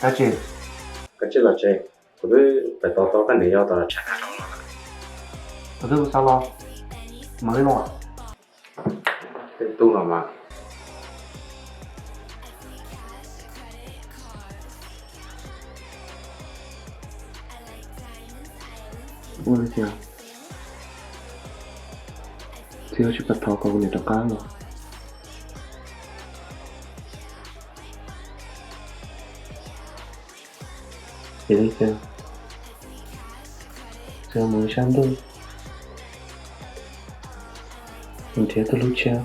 大姐，cái chứ là chị tôi biết phải to cái này tao là chắc ở đây có sao lo? Mà cái nọ, cái tu nào mà ôi kìa, thiếu chút bật thò cầu này tao cá rồi. Thì đây kìa, giờ mới sáng đôi, mình thấy tôi lúc chưa?